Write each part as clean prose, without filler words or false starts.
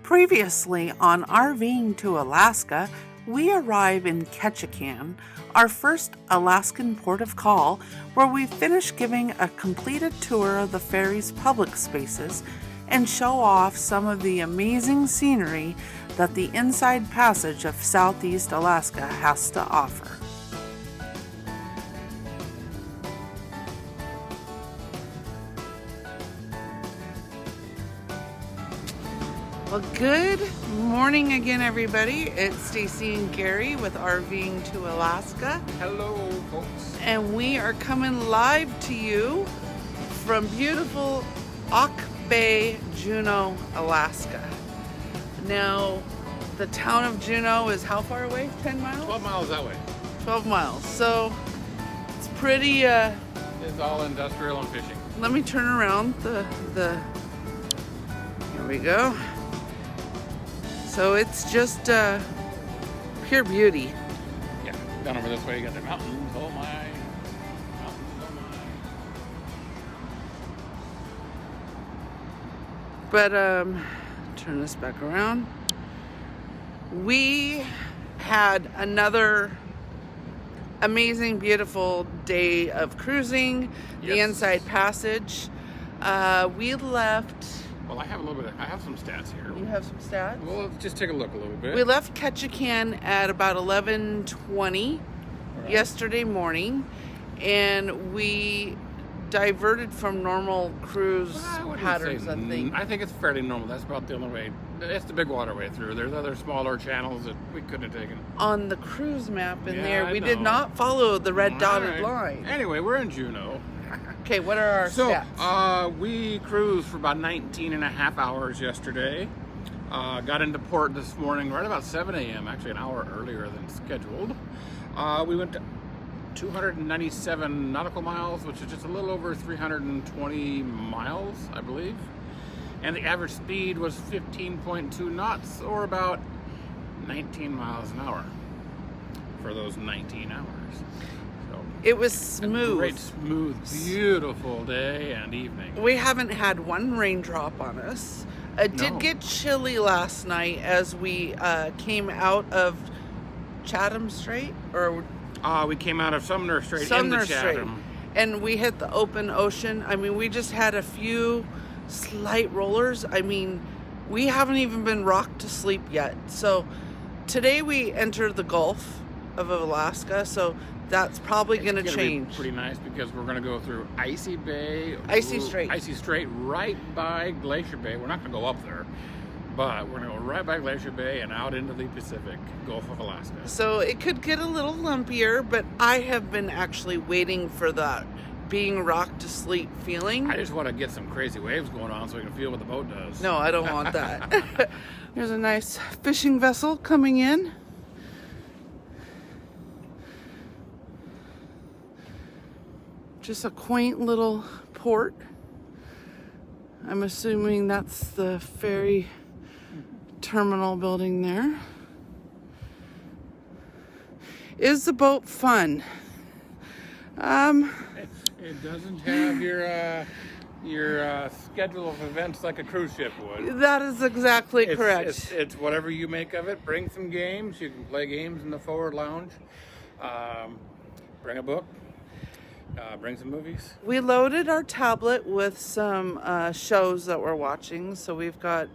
Previously on RVing to Alaska, we arrive in Kennicott, our first Alaskan port of call, where we finish giving a completed tour of the ferry's public spaces and show off some of the amazing scenery that the Inside Passage of Southeast Alaska has to offer. Well, good morning again, everybody. It's Stacy and Gary with RVing to Alaska. Hello, folks. And we are coming live to you from beautiful Auk Bay, Juneau, Alaska. Now, the town of Juneau is how far away? 10 miles? 12 miles that way. 12 miles. So, it's pretty... It's all industrial and fishing. Let me turn around the... Here we go. So it's just pure beauty. Yeah, down over this way you got the mountains, oh my. Mountains, oh my. But turn this back around. We had another amazing, beautiful day of cruising, the Yes. Inside Passage. We left... Well, I have some stats here. You have some stats? Well, let's just take a look a little bit. We left Kennicott at about 11:20 Right. yesterday morning, and we diverted from normal cruise I wouldn't patterns, say I think. I think it's fairly normal. That's about the only way. It's the big waterway through. There's other smaller channels that we couldn't have taken. On the cruise map in Yeah, there, I we did know. not follow the red dotted All right. line. Anyway, we're in Juneau. Okay, what are our So, stats? we cruised for about 19 and a half hours yesterday. Got into port this morning right about 7 a.m., actually an hour earlier than scheduled. We went to 297 nautical miles, which is just a little over 320 miles, I believe. And the average speed was 15.2 knots, or about 19 miles an hour for those 19 hours. So, It was a smooth. great, smooth, beautiful day and evening. We haven't had one raindrop on us. It did No. get chilly last night as we came out of Chatham Strait, or We came out of Sumner Strait Sumner into Strait, Chatham. and we hit the open ocean. I mean, we just had a few slight rollers. I mean, we haven't even been rocked to sleep yet. So today we entered the Gulf of Alaska, so that's probably going to It's change. be pretty nice because we're going to go through Icy Bay. Icy Strait. Icy Strait right by Glacier Bay. We're not going to go up there, but we're going to go right by Glacier Bay and out into the Pacific Gulf of Alaska. So it could get a little lumpier, but I have been actually waiting for that being rocked to sleep feeling. I just want to get some crazy waves going on so we can feel what the boat does. No, I don't want that. There's a nice fishing vessel coming in. Just a quaint little port. I'm assuming that's the ferry terminal building there. Is the boat fun? It doesn't have your schedule of events like a cruise ship would. That is exactly correct. It's whatever you make of it. Bring some games. You can play games in the forward lounge. Bring a book. Bring some movies. We loaded our tablet with some shows that we're watching. So we've got,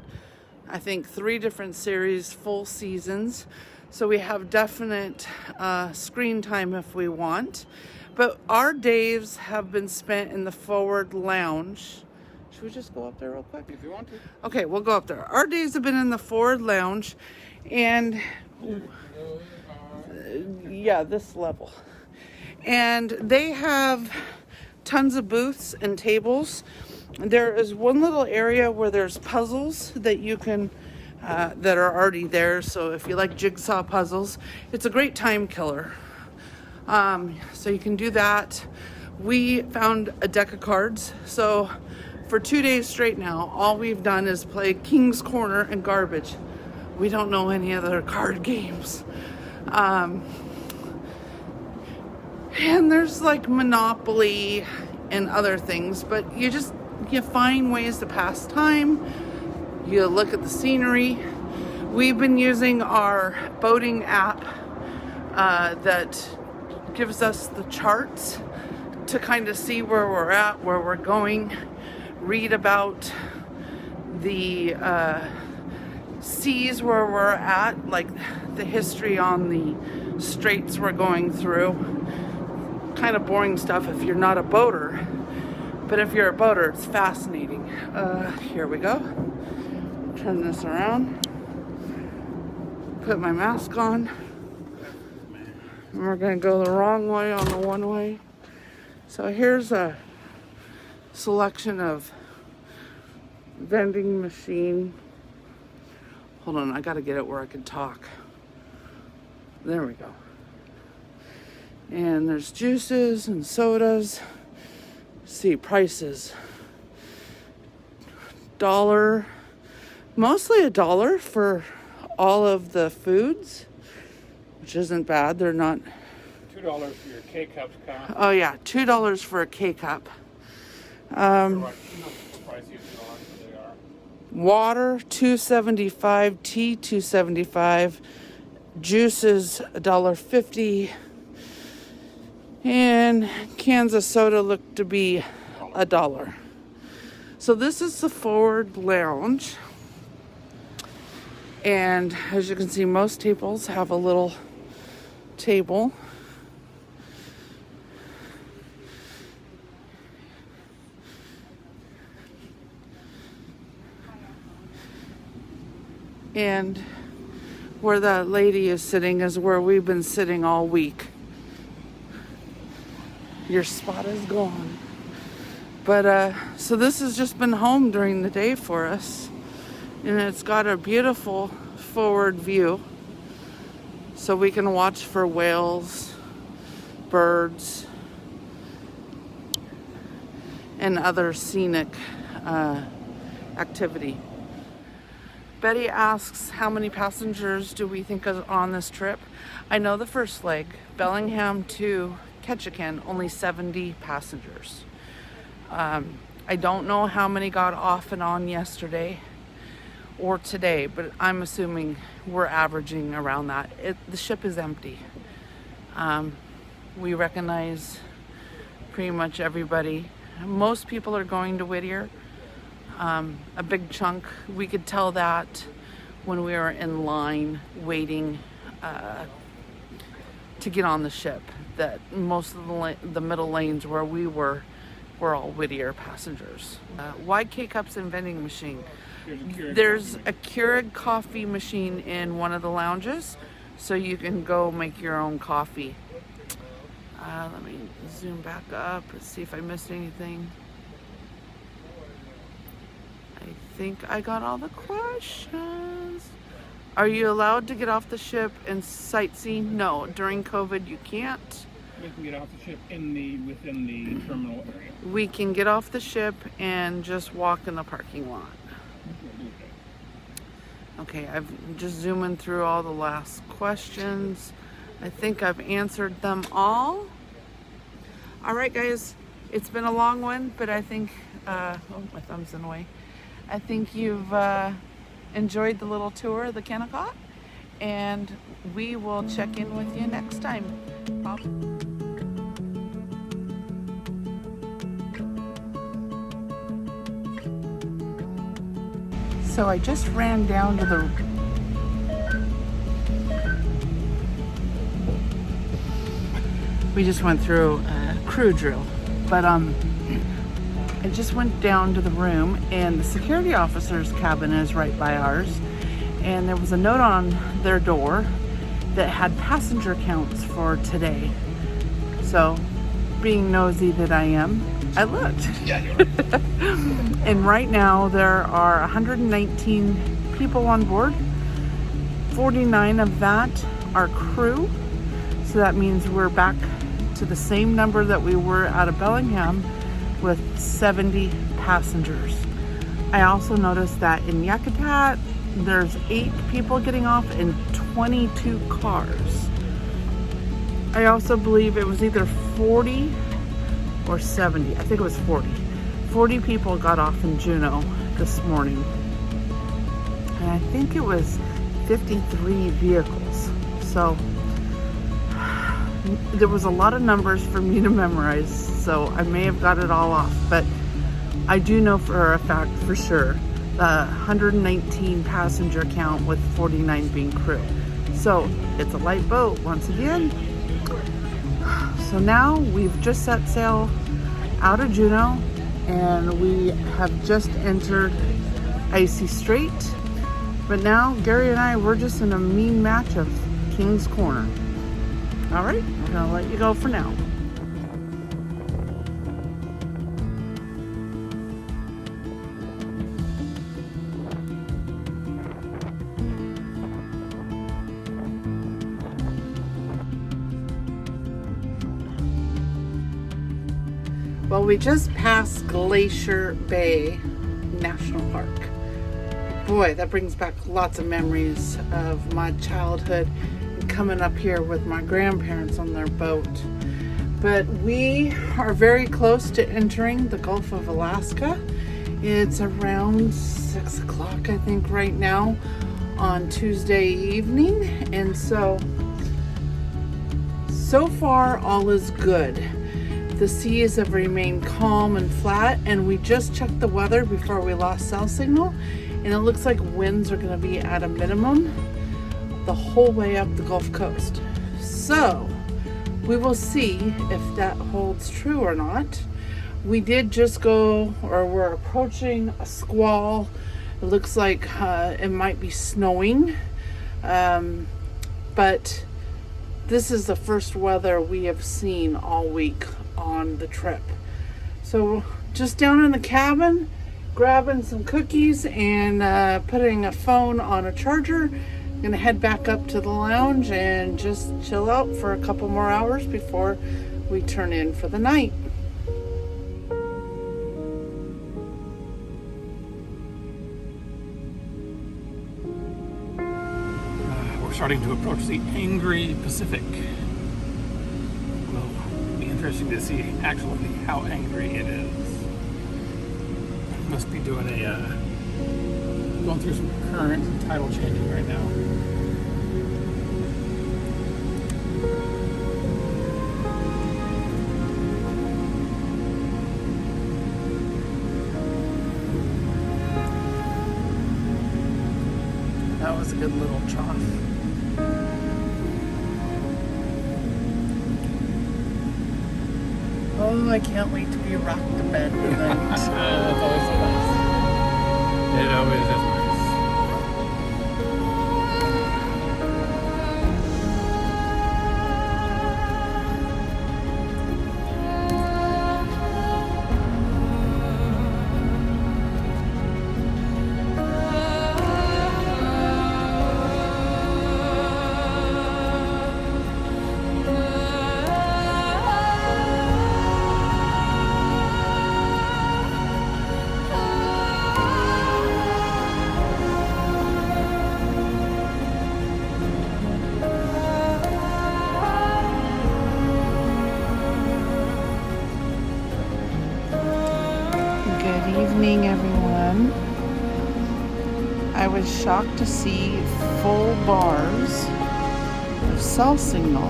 I think, 3 different series, full seasons. So we have definite screen time if we want. But our days have been spent in the forward lounge. Should we just go up there real quick? If you want to. Okay, we'll go up there. Our days have been in the forward lounge. And yeah, this level. And they have tons of booths and tables. There is one little area where there's puzzles that you can, that are already there. So if you like jigsaw puzzles, it's a great time killer. So you can do that. We found a deck of cards. So for 2 days straight now, all we've done is play King's Corner and Garbage. We don't know any other card games. And there's like Monopoly and other things, but you find ways to pass time. You look at the scenery. We've been using our boating app that gives us the charts to kind of see where we're at, where we're going, read about the seas where we're at, like the history on the straits we're going through. Kind of boring stuff if you're not a boater, but if you're a boater, it's fascinating. Here we go. Turn this around. Put my mask on. And we're gonna go the wrong way on the one way. So here's a selection of vending machine. Hold on, I gotta get it where I can talk. There we go. And there's juices and sodas. See, prices. $1, mostly $1 for all of the foods, which isn't bad. They're not. $2 for your K-cups, Kyle. Oh yeah, $2 for a K-cup. Water $2.75, tea $2.75, juices $1.50, and cans of soda look to be $1. So this is the forward lounge, and as you can see, most tables have a little table. And where that lady is sitting is where we've been sitting all week. Your spot is gone. But so this has just been home during the day for us. And it's got a beautiful forward view. So we can watch for whales, birds, and other scenic activity. Betty asks, how many passengers do we think is on this trip? I know the first leg, Bellingham to Kennicott, only 70 passengers. I don't know how many got off and on yesterday or today, but I'm assuming we're averaging around that. The ship is empty. We recognize pretty much everybody. Most people are going to Whittier. A big chunk, we could tell that when we were in line waiting to get on the ship, that most of the middle lanes where we were all Whittier passengers. Why K-cups and vending machine? There's a Keurig coffee machine in one of the lounges, so you can go make your own coffee. Let me zoom back up and see if I missed anything. I think I got all the questions. Are you allowed to get off the ship and sightsee? No, during COVID you can't. We can get off the ship within the terminal area. We can get off the ship and just walk in the parking lot. Okay, I'm just zooming through all the last questions. I think I've answered them all. All right, guys, it's been a long one, but I think, oh, my thumb's in the way. I think you've enjoyed the little tour of the Kennicott, and we will check in with you next time. So I just ran down to the we just went through a crew drill, but I just went down to the room, and the security officer's cabin is right by ours, and there was a note on their door that had passenger counts for today. So, being nosy that I am, I looked. Yeah, you're right. And right now there are 119 people on board. 49 of that are crew. So that means we're back to the same number that we were out of Bellingham, with 70 passengers. I also noticed that in Kennicott, there's 8 people getting off and 22 cars. I also believe it was either 40 or 70. I think it was 40. 40 people got off in Juneau this morning. and I think it was 53 vehicles. So there was a lot of numbers for me to memorize, so I may have got it all off, but I do know for a fact, for sure, the 119 passenger count with 49 being crew. So it's a light boat once again. So now we've just set sail out of Juneau, and we have just entered Icy Strait. But now Gary and I, we're just in a mean match of King's Corner. All right, we're gonna let you go for now. Well, we just passed Glacier Bay National Park. Boy, that brings back lots of memories of my childhood and coming up here with my grandparents on their boat. But we are very close to entering the Gulf of Alaska. It's around 6 o'clock, I think, right now on Tuesday evening. And so far, all is good. The seas have remained calm and flat, and we just checked the weather before we lost cell signal, and it looks like winds are going to be at a minimum the whole way up the Gulf Coast. So we will see if that holds true or not. We did just go, or we're approaching a squall. It looks like it might be snowing, but this is the first weather we have seen all week on the trip. So just down in the cabin, grabbing some cookies and putting a phone on a charger. Gonna head back up to the lounge and just chill out for a couple more hours before we turn in for the night. We're starting to approach the angry Pacific. Will be interesting to see actually how angry it is. Must be doing going through some current and tidal changing right now. That was a good little trough. Oh, I can't wait to be rocked to bed tonight. That's always the best. It always is nice. Good evening, everyone. I was shocked to see full bars of cell signal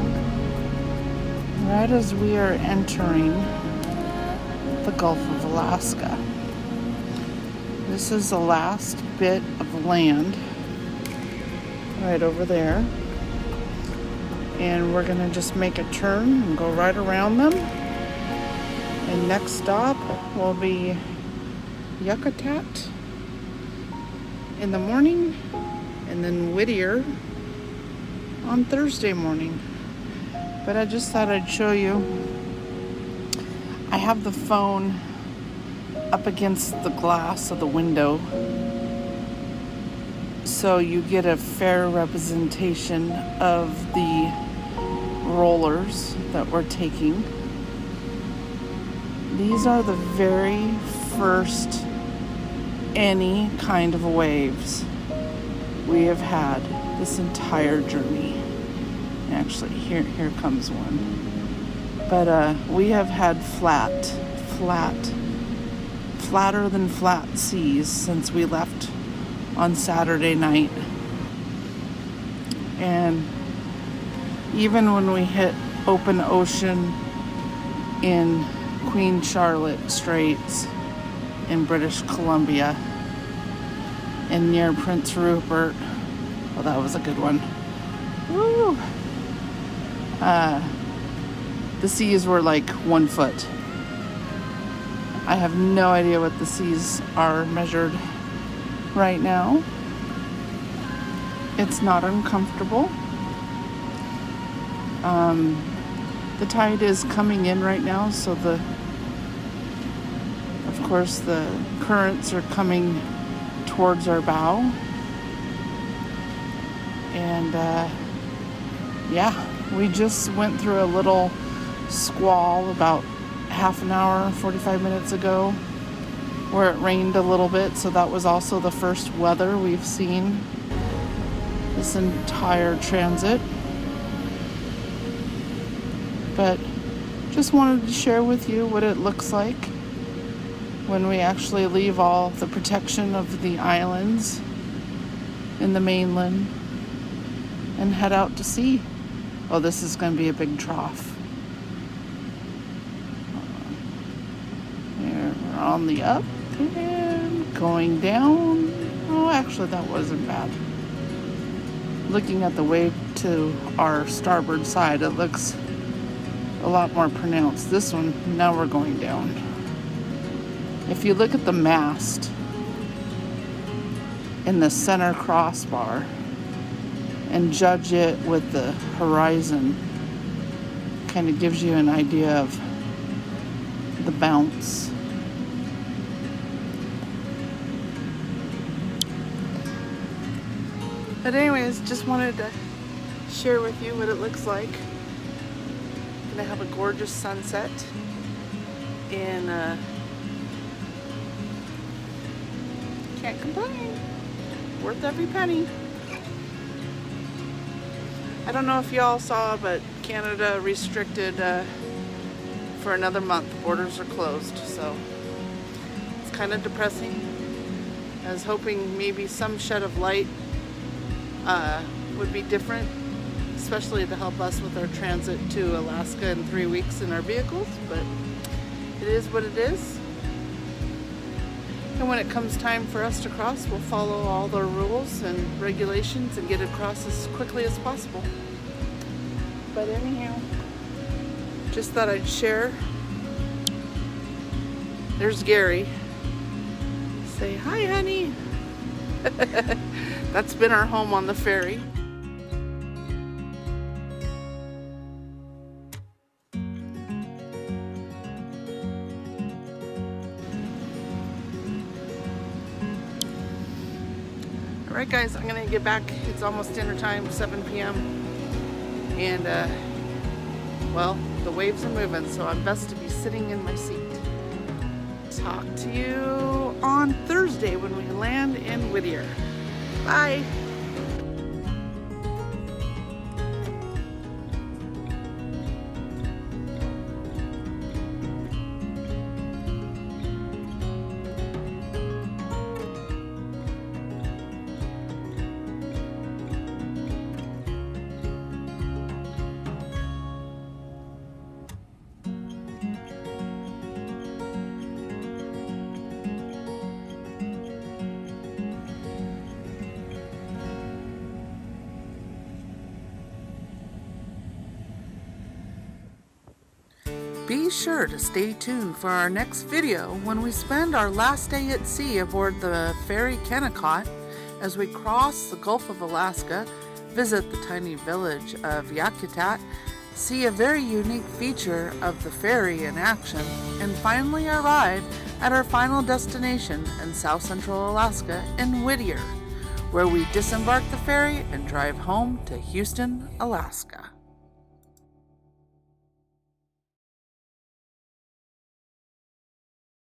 right as we are entering the Gulf of Alaska. This is the last bit of land right over there. And we're gonna just make a turn and go right around them. And next stop will be Kennicott in the morning, and then Whittier on Thursday morning. But I just thought I'd show you. I have the phone up against the glass of the window, so you get a fair representation of the rollers that we're taking. These are the very first any kind of waves we have had this entire journey. Actually, here comes one. But we have had flatter than flat seas since we left on Saturday night. And even when we hit open ocean in Queen Charlotte Straits in British Columbia and near Prince Rupert, well, that was a good one. Woo! The seas were like 1 foot. I have no idea what the seas are measured right now. It's not uncomfortable. The tide is coming in right now, so of course the currents are coming towards our bow. And yeah, we just went through a little squall about half an hour, 45 minutes ago, where it rained a little bit. So that was also the first weather we've seen this entire transit. But just wanted to share with you what it looks like when we actually leave all the protection of the islands in the mainland and head out to sea. Oh, this is going to be a big trough. We're on the up and going down. Oh, actually, that wasn't bad. Looking at the wave to our starboard side, it looks a lot more pronounced. This one, now we're going down. If you look at the mast in the center crossbar and judge it with the horizon, kind of gives you an idea of the bounce. But anyways, just wanted to share with you what it looks like. Gonna have a gorgeous sunset and can't complain. Worth every penny. I don't know if y'all saw, but Canada restricted for another month. Borders are closed, so it's kind of depressing. I was hoping maybe some shed of light would be different, especially to help us with our transit to Alaska in 3 weeks in our vehicles, but it is what it is. And when it comes time for us to cross, we'll follow all the rules and regulations and get across as quickly as possible. But anyhow, just thought I'd share. There's Gary. Say hi, honey. That's been our home on the ferry. Alright guys, I'm gonna get back. It's almost dinner time, 7 p.m. And well, the waves are moving, so I'm best to be sitting in my seat. Talk to you on Thursday when we land in Whittier. Bye. Be sure to stay tuned for our next video when we spend our last day at sea aboard the ferry Kennicott as we cross the Gulf of Alaska, visit the tiny village of Yakutat, see a very unique feature of the ferry in action, and finally arrive at our final destination in South Central Alaska in Whittier, where we disembark the ferry and drive home to Houston, Alaska.